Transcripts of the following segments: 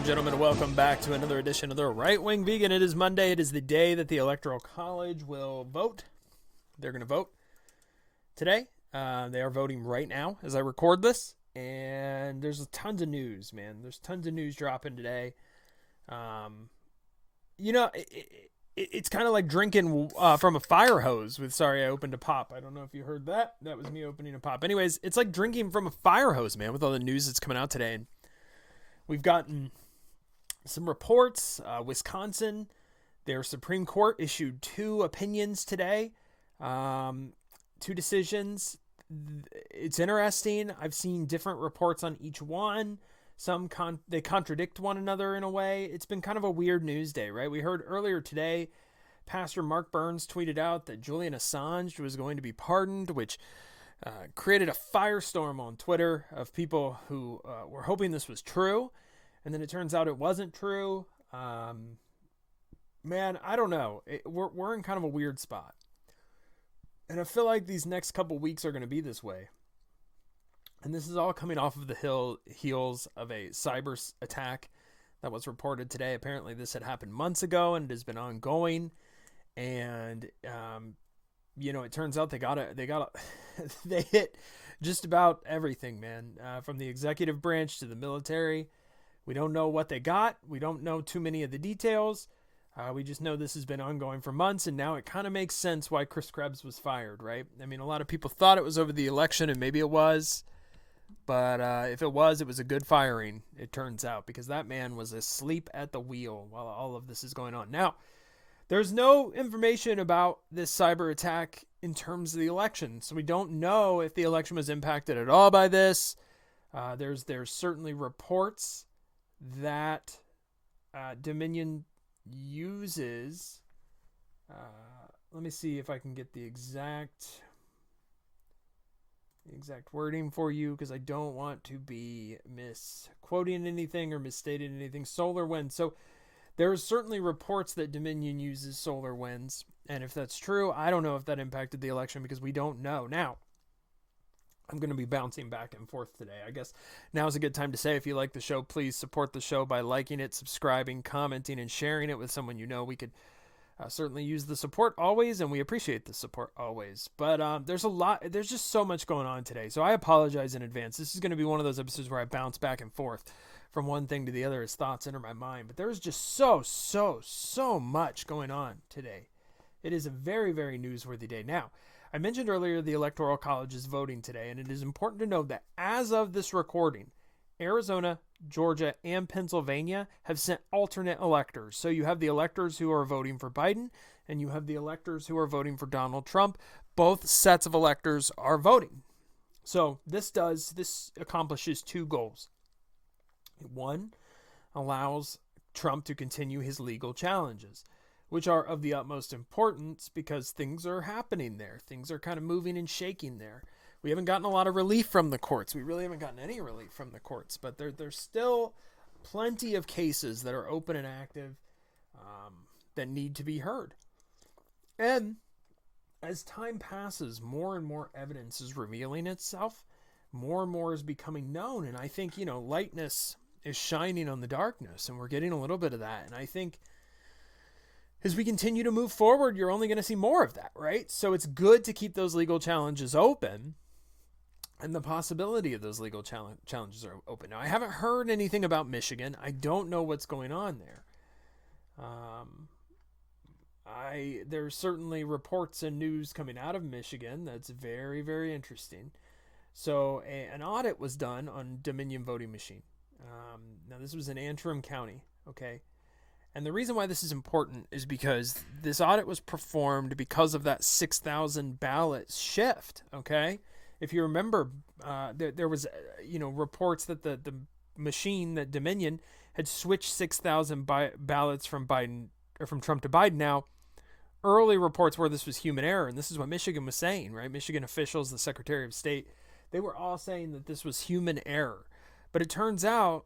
gentlemen, welcome back to another edition of the Right Wing Vegan. It is Monday. It is the day that the Electoral College will vote. They're going to vote today. They are voting right now as I record this. And there's tons of news, man. There's tons of news dropping today. It's kind of like drinking from a fire hose with, sorry, I opened a pop. I don't know if you heard that. That was me opening a pop. Anyways, it's like drinking from a fire hose, man, with all the news that's coming out today. And we've gotten some reports. Wisconsin, their Supreme Court issued two opinions today, two decisions. It's interesting. I've seen different reports on each one. Some they contradict one another in a way. It's been kind of a weird news day, right? We heard earlier today, Pastor Mark Burns tweeted out that Julian Assange was going to be pardoned, which created a firestorm on Twitter of people who were hoping this was true. And then it turns out it wasn't true. Man, I don't know. We're in kind of a weird spot. And I feel like these next couple weeks are going to be this way. And this is all coming off of the heels of a cyber attack that was reported today. Apparently this had happened months ago and it has been ongoing. And, it turns out they hit just about everything, man, from the executive branch to the military. We don't know what they got. We don't know too many of the details. We just know this has been ongoing for months, and now it kind of makes sense why Chris Krebs was fired, right? I mean, a lot of people thought it was over the election, and maybe it was. But if it was a good firing, it turns out, because that man was asleep at the wheel while all of this is going on. Now, there's no information about this cyber attack in terms of the election, so we don't know if the election was impacted at all by this. There's certainly reports that Dominion uses, let me see if I can get the exact wording for you, because I don't want to be misquoting anything or misstating anything. Solar winds. So there's certainly reports that Dominion uses solar winds, and if that's true, I don't know if that impacted the election, because we don't know. Now, I'm going to be bouncing back and forth today. I guess now's a good time to say, if you like the show, please support the show by liking it, subscribing, commenting, and sharing it with someone you know. We could certainly use the support always, and we appreciate the support always. But there's just so much going on today, so I apologize in advance. This is going to be one of those episodes where I bounce back and forth from one thing to the other as thoughts enter my mind. But there's just so much going on today. It is a very, very newsworthy day. Now, I mentioned earlier the Electoral College is voting today, and it is important to note that as of this recording, Arizona, Georgia, and Pennsylvania have sent alternate electors. So you have the electors who are voting for Biden, and you have the electors who are voting for Donald Trump. Both sets of electors are voting. So this accomplishes two goals. One, allows Trump to continue his legal challenges, which are of the utmost importance because things are happening there. Things are kind of moving and shaking there. We haven't gotten a lot of relief from the courts. We really haven't gotten any relief from the courts, but there's still plenty of cases that are open and active that need to be heard. And as time passes, more and more evidence is revealing itself. More and more is becoming known. And I think, lightness is shining on the darkness, and we're getting a little bit of that. And I think as we continue to move forward, you're only going to see more of that, right? So it's good to keep those legal challenges open, and the possibility of those legal challenges are open. Now, I haven't heard anything about Michigan. I don't know what's going on there. There's certainly reports and news coming out of Michigan that's very, very interesting. So an audit was done on Dominion voting machine. Now, this was in Antrim County, okay? And the reason why this is important is because this audit was performed because of that 6,000 ballot shift, okay? If you remember, there was, reports that the machine, that Dominion, had switched 6,000 ballots from Trump to Biden. Now, early reports were this was human error, and this is what Michigan was saying, right? Michigan officials, the Secretary of State, they were all saying that this was human error. But it turns out,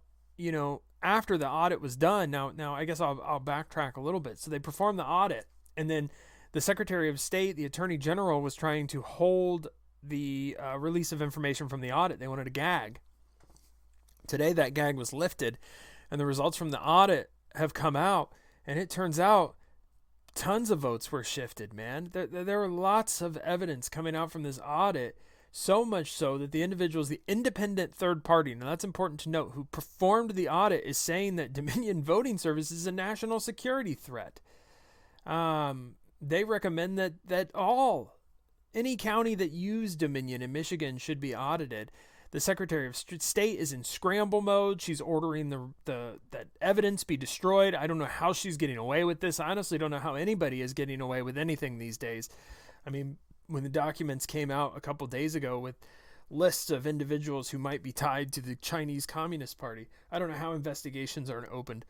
after the audit was done, now I guess I'll backtrack a little bit. So they performed the audit, and then the Secretary of State, the Attorney General, was trying to hold the release of information from the audit. They wanted a gag. Today, that gag was lifted. And the results from the audit have come out, and it turns out tons of votes were shifted, man. There are lots of evidence coming out from this audit, so much so that the individuals, the independent third party, now that's important to note, who performed the audit is saying that Dominion Voting Service is a national security threat. They recommend that any county that used Dominion in Michigan should be audited. The Secretary of State is in scramble mode. She's ordering that evidence be destroyed. I don't know how she's getting away with this. I honestly don't know how anybody is getting away with anything these days. I mean, when the documents came out a couple days ago with lists of individuals who might be tied to the Chinese Communist Party, I don't know how investigations aren't opened.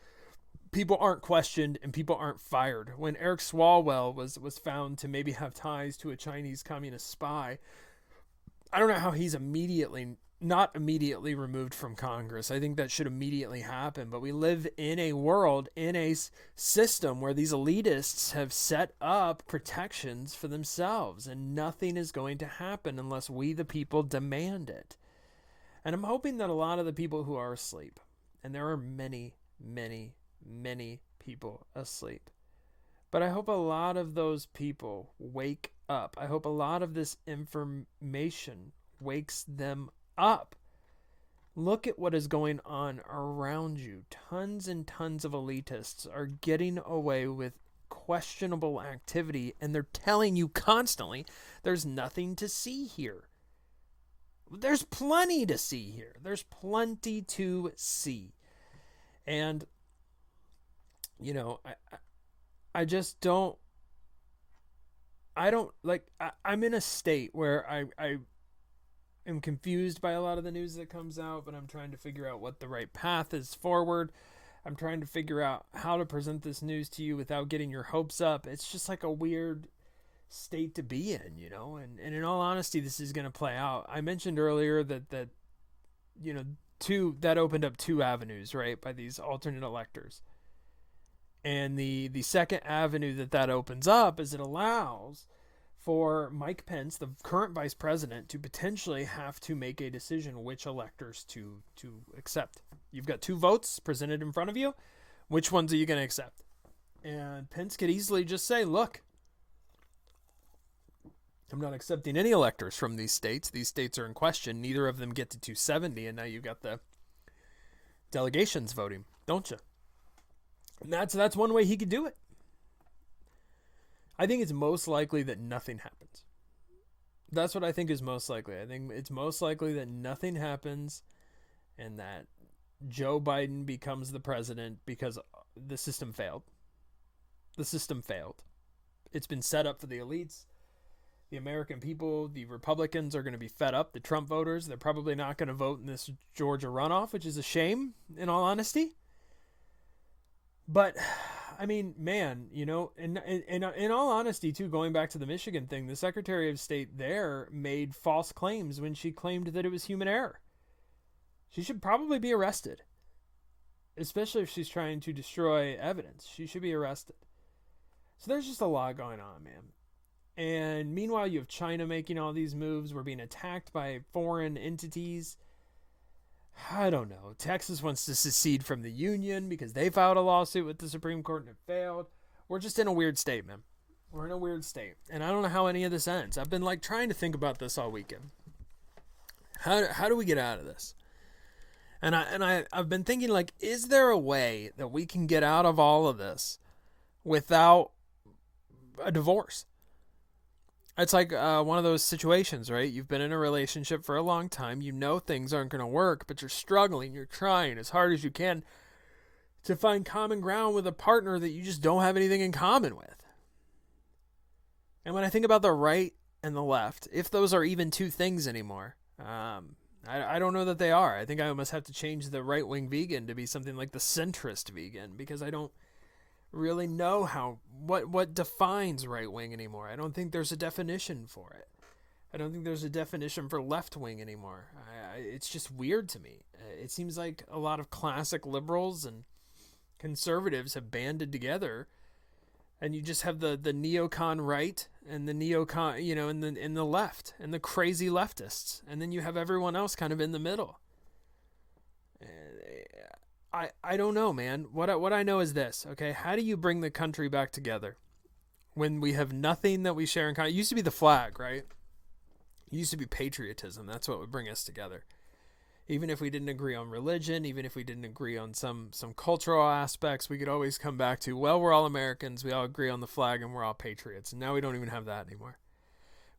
People aren't questioned and people aren't fired. When Eric Swalwell was found to maybe have ties to a Chinese communist spy, I don't know how he's not immediately removed from Congress. I think that should immediately happen. But we live in a world, in a system where these elitists have set up protections for themselves, and nothing is going to happen unless we, the people, demand it. And I'm hoping that a lot of the people who are asleep, and there are many, many, many people asleep, but I hope a lot of those people wake up. I hope a lot of this information wakes them up. Look at what is going on around you. Tons and tons of elitists are getting away with questionable activity, and they're telling you constantly there's nothing to see here. There's plenty to see here. There's plenty to see. And, you know, I just don't, I'm in a state where I am confused by a lot of the news that comes out, but I'm trying to figure out what the right path is forward. I'm trying to figure out how to present this news to you without getting your hopes up. It's just like a weird state to be in, you know, and in all honesty, this is going to play out. I mentioned earlier that you know, that opened up two avenues, right, by these alternate electors. And the second avenue that opens up is it allows for Mike Pence, the current vice president, to potentially have to make a decision which electors to accept. You've got two votes presented in front of you. Which ones are you going to accept? And Pence could easily just say, look, I'm not accepting any electors from these states. These states are in question. Neither of them get to 270, and now you've got the delegations voting, don't you? And that's one way he could do it. I think it's most likely that nothing happens. That's what I think is most likely. I think it's most likely that nothing happens and that Joe Biden becomes the president because the system failed. The system failed. It's been set up for the elites. The American people, the Republicans are going to be fed up. The Trump voters, they're probably not going to vote in this Georgia runoff, which is a shame, in all honesty. But, I mean, man, you know, in all honesty, too, going back to the Michigan thing, the Secretary of State there made false claims when she claimed that it was human error. She should probably be arrested, especially if she's trying to destroy evidence. She should be arrested. So there's just a lot going on, man. And meanwhile, you have China making all these moves. We're being attacked by foreign entities. I don't know. Texas wants to secede from the union because they filed a lawsuit with the Supreme Court and it failed. We're just in a weird state, man. We're in a weird state. And I don't know how any of this ends. I've been trying to think about this all weekend. How do we get out of this? And I've been thinking, is there a way that we can get out of all of this without a divorce? It's like one of those situations, right? You've been in a relationship for a long time. You know things aren't going to work, but you're struggling. You're trying as hard as you can to find common ground with a partner that you just don't have anything in common with. And when I think about the right and the left, if those are even two things anymore, I don't know that they are. I think I almost have to change the right-wing vegan to be something like the centrist vegan because I don't really know what defines right-wing anymore. I don't think there's a definition for it. I don't think there's a definition for left-wing anymore. It's just weird to me. It seems like a lot of classic liberals and conservatives have banded together, and you just have the neocon right and the neocon, in the left and the crazy leftists, and then you have everyone else kind of in the middle. I don't know, man. What I know is this, okay? How do you bring the country back together when we have nothing that we share in common? It used to be the flag, right? It used to be patriotism. That's what would bring us together. Even if we didn't agree on religion, even if we didn't agree on some cultural aspects, we could always come back to, well, we're all Americans, we all agree on the flag, and we're all patriots. And now we don't even have that anymore.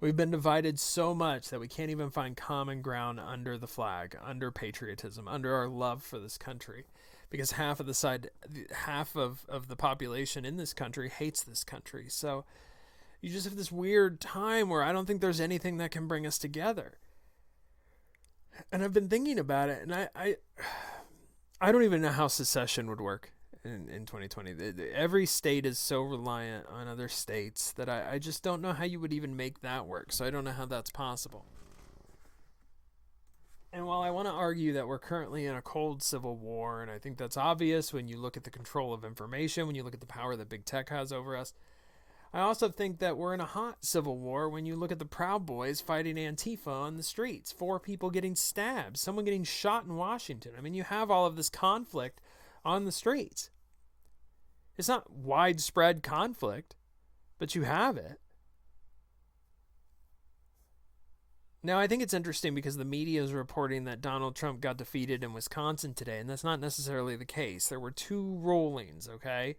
We've been divided so much that we can't even find common ground under the flag, under patriotism, under our love for this country. Because half of the population in this country hates this country. So you just have this weird time where I don't think there's anything that can bring us together. And I've been thinking about it, and I don't even know how secession would work in 2020. Every state is so reliant on other states that I just don't know how you would even make that work. So I don't know how that's possible. And while I want to argue that we're currently in a cold civil war, and I think that's obvious when you look at the control of information, when you look at the power that big tech has over us, I also think that we're in a hot civil war when you look at the Proud Boys fighting Antifa on the streets. 4 people getting stabbed, someone getting shot in Washington. I mean, you have all of this conflict on the streets. It's not widespread conflict, but you have it. Now, I think it's interesting because the media is reporting that Donald Trump got defeated in Wisconsin today, and that's not necessarily the case. There were 2 rulings, okay?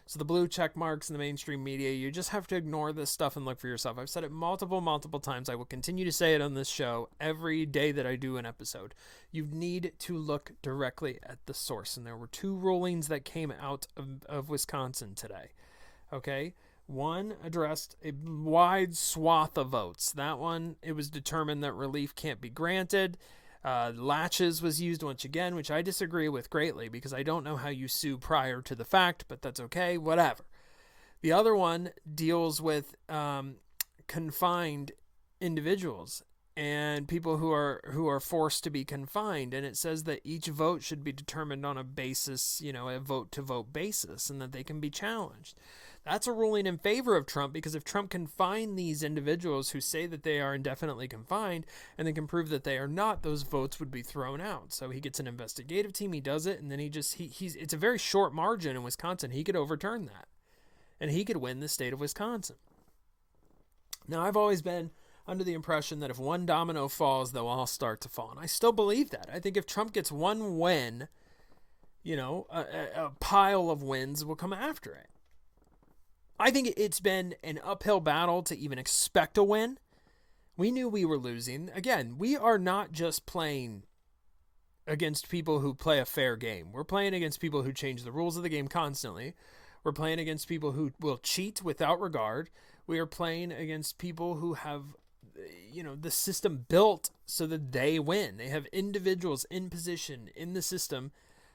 So the blue check marks in the mainstream media, you just have to ignore this stuff and look for yourself. I've said it multiple times. I will continue to say it on this show every day that I do an episode. You need to look directly at the source. And there were 2 rulings that came out of Wisconsin today. Okay? One addressed a wide swath of votes. That one, it was determined that relief can't be granted. Latches was used once again, which I disagree with greatly because I don't know how you sue prior to the fact, but that's okay, whatever. The other one deals with confined individuals and people who are forced to be confined, and it says that each vote should be determined on a basis, a vote-to-vote basis, and that they can be challenged. That's a ruling in favor of Trump because if Trump can find these individuals who say that they are indefinitely confined and they can prove that they are not, those votes would be thrown out. So he gets an investigative team, he does it, and then he's it's a very short margin in Wisconsin. He could overturn that, and he could win the state of Wisconsin. Now, I've always been under the impression that if one domino falls, they'll all start to fall, and I still believe that. I think if Trump gets one win, a pile of wins will come after it. I think it's been an uphill battle to even expect a win. We knew we were losing. Again, we are not just playing against people who play a fair game. We're playing against people who change the rules of the game constantly. We're playing against people who will cheat without regard. We are playing against people who have, the system built so that they win. They have individuals in position in the system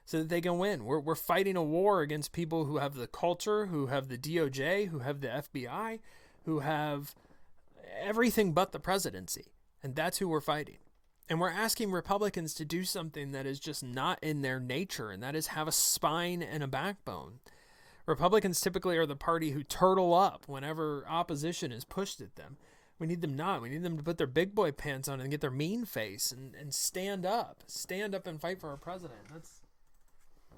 so that they can win. We're fighting a war against people who have the culture, who have the DOJ, who have the FBI, who have everything but the presidency. And that's who we're fighting. And we're asking Republicans to do something that is just not in their nature, and that is have a spine and a backbone. Republicans typically are the party who turtle up whenever opposition is pushed at them. We need them not. We need them to put their big boy pants on and get their mean face and stand up. Stand up and fight for our president.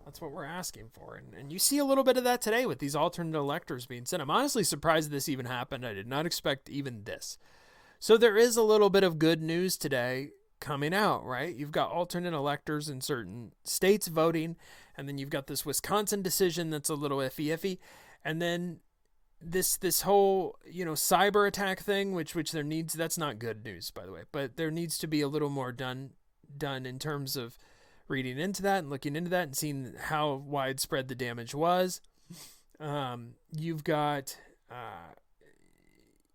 That's what we're asking for. And you see a little bit of that today with these alternate electors being sent. I'm honestly surprised this even happened. I did not expect even this. So there is a little bit of good news today coming out, right? You've got alternate electors in certain states voting, and then you've got this Wisconsin decision that's a little iffy. And then this whole, cyber attack thing, which there needs, that's not good news, by the way, but there needs to be a little more done in terms of reading into that and looking into that and seeing how widespread the damage was. You've got,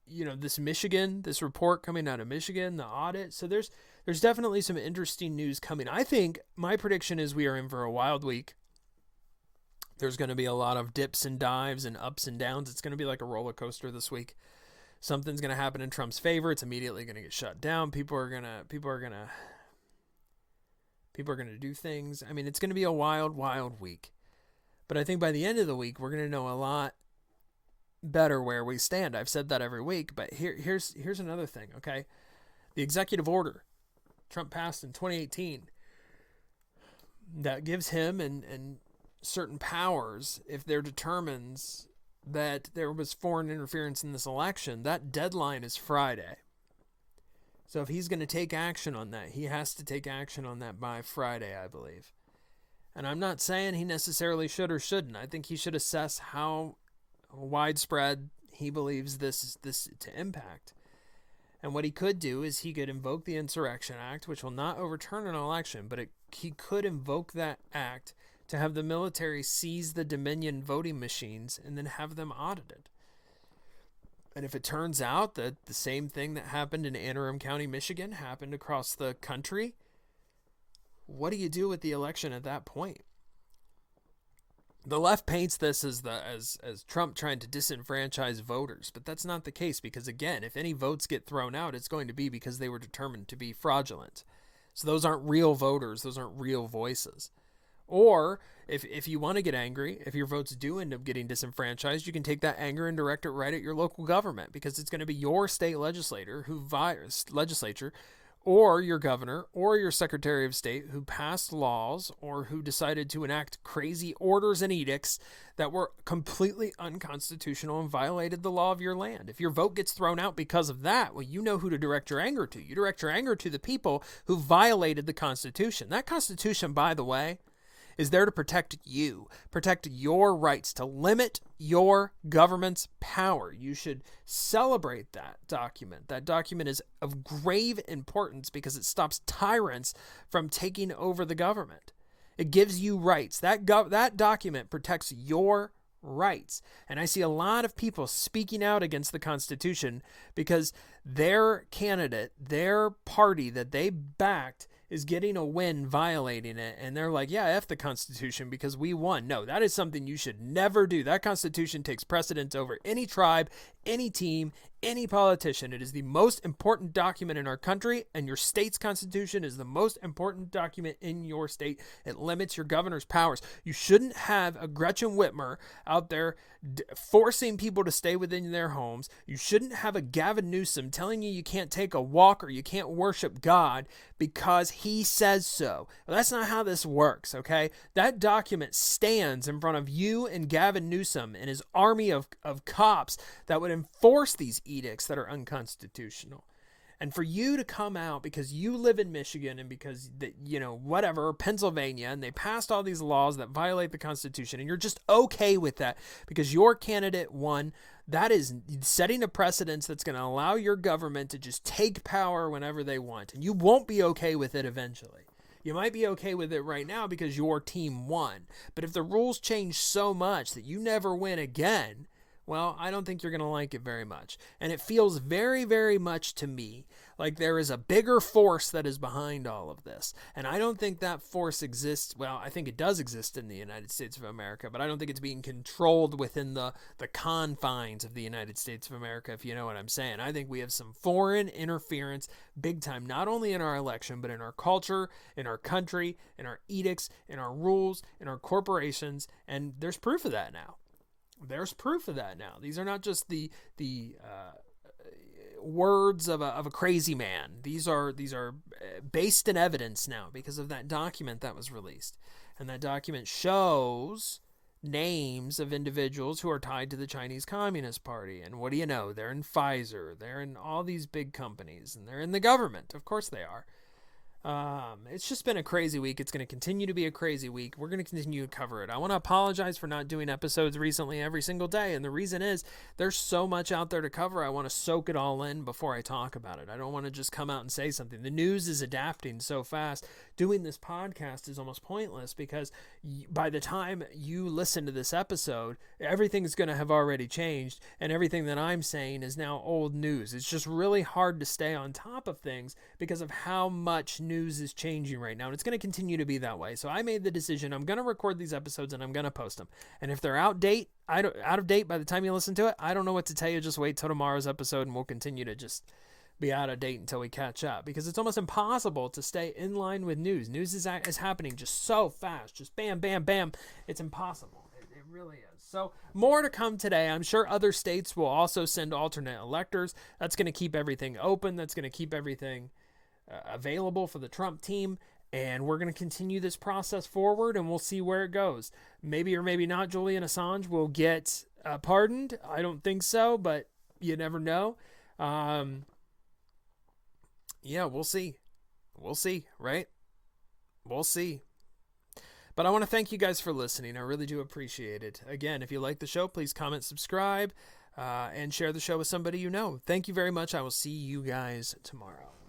this report coming out of Michigan, the audit. So there's definitely some interesting news coming. I think my prediction is we are in for a wild week. There's going to be a lot of dips and dives and ups and downs. It's going to be like a roller coaster this week. Something's going to happen in Trump's favor. It's immediately going to get shut down. People are going to do things. I mean, it's going to be a wild, wild week. But I think by the end of the week, we're going to know a lot better where we stand. I've said that every week, but here's another thing, okay? The executive order Trump passed in 2018 that gives him and certain powers, if there determines that there was foreign interference in this election, that deadline is Friday. So if he's going to take action on that, he has to take action on that by Friday, I believe. And I'm not saying he necessarily should or shouldn't. I think he should assess how widespread he believes this to impact. And what he could do is he could invoke the Insurrection Act, which will not overturn an election, but he could invoke that act to have the military seize the Dominion voting machines and then have them audited. And if it turns out that the same thing that happened in Anne Arundel County, Michigan, happened across the country, what do you do with the election at that point? The left paints this as Trump trying to disenfranchise voters, but that's not the case because, again, if any votes get thrown out, it's going to be because they were determined to be fraudulent. So those aren't real voters. Those aren't real voices. Or if you want to get angry, if your votes do end up getting disenfranchised, you can take that anger and direct it right at your local government because it's going to be your state legislature or your governor or your secretary of state who passed laws or who decided to enact crazy orders and edicts that were completely unconstitutional and violated the law of your land. If your vote gets thrown out because of that, well, you know who to direct your anger to. You direct your anger to the people who violated the Constitution. That Constitution, by the way, is there to protect you, protect your rights, to limit your government's power. You should celebrate that document. That document is of grave importance because it stops tyrants from taking over the government. It gives you rights. That document protects your rights. And I see a lot of people speaking out against the Constitution because their candidate, their party that they backed, is getting a win violating it, and they're like, yeah, F the Constitution because we won. No, that is something you should never do. That Constitution takes precedence over any tribe, any team, any politician. It is the most important document in our country, and your state's Constitution is the most important document in your state. It limits your governor's powers. You shouldn't have a Gretchen Whitmer out there forcing people to stay within their homes. You shouldn't have a Gavin Newsom telling you can't take a walk or you can't worship God because he says so. Well, that's not how this works, okay? That document stands in front of you and Gavin Newsom and his army of cops that would enforce these edicts that are unconstitutional. And for you to come out because you live in Michigan and because, Pennsylvania, and they passed all these laws that violate the Constitution, and you're just okay with that because your candidate won, that is setting a precedence that's going to allow your government to just take power whenever they want. And you won't be okay with it eventually. You might be okay with it right now because your team won. But if the rules change so much that you never win again, well, I don't think you're going to like it very much. And it feels very, very much to me like there is a bigger force that is behind all of this. And I don't think that force exists. Well, I think it does exist in the United States of America, but I don't think it's being controlled within the confines of the United States of America, if you know what I'm saying. I think we have some foreign interference big time, not only in our election, but in our culture, in our country, in our edicts, in our rules, in our corporations. And there's proof of that now. There's proof of that now. These are not just the words of a crazy man. These are based in evidence now because of that document that was released. And that document shows names of individuals who are tied to the Chinese Communist Party. And what do you know? They're in Pfizer. They're in all these big companies. And they're in the government. Of course they are. It's just been a crazy week. It's going to continue to be a crazy week. We're going to continue to cover it. I want to apologize for not doing episodes recently every single day. And the reason is there's so much out there to cover. I want to soak it all in before I talk about it. I don't want to just come out and say something. The news is adapting so fast. Doing this podcast is almost pointless because by the time you listen to this episode, everything's going to have already changed. And everything that I'm saying is now old news. It's just really hard to stay on top of things because of how much news is changing right now, and it's going to continue to be that way. So I made the decision I'm going to record these episodes and I'm going to post them. And if they're out of date by the time you listen to it, I don't know what to tell you. Just wait till tomorrow's episode and we'll continue to just be out of date until we catch up because it's almost impossible to stay in line with news. News is happening just so fast, just bam, bam, bam. It's impossible. It really is. So more to come today. I'm sure other states will also send alternate electors. That's going to keep everything open. That's going to keep everything available for the Trump team. And we're going to continue this process forward, and we'll see where it goes. Maybe or maybe not Julian Assange will get pardoned. I don't think so, but you never know. Yeah, we'll see. We'll see, right? We'll see. But I want to thank you guys for listening. I really do appreciate it. Again, if you like the show, please comment, subscribe, and share the show with somebody you know. Thank you very much. I will see you guys tomorrow.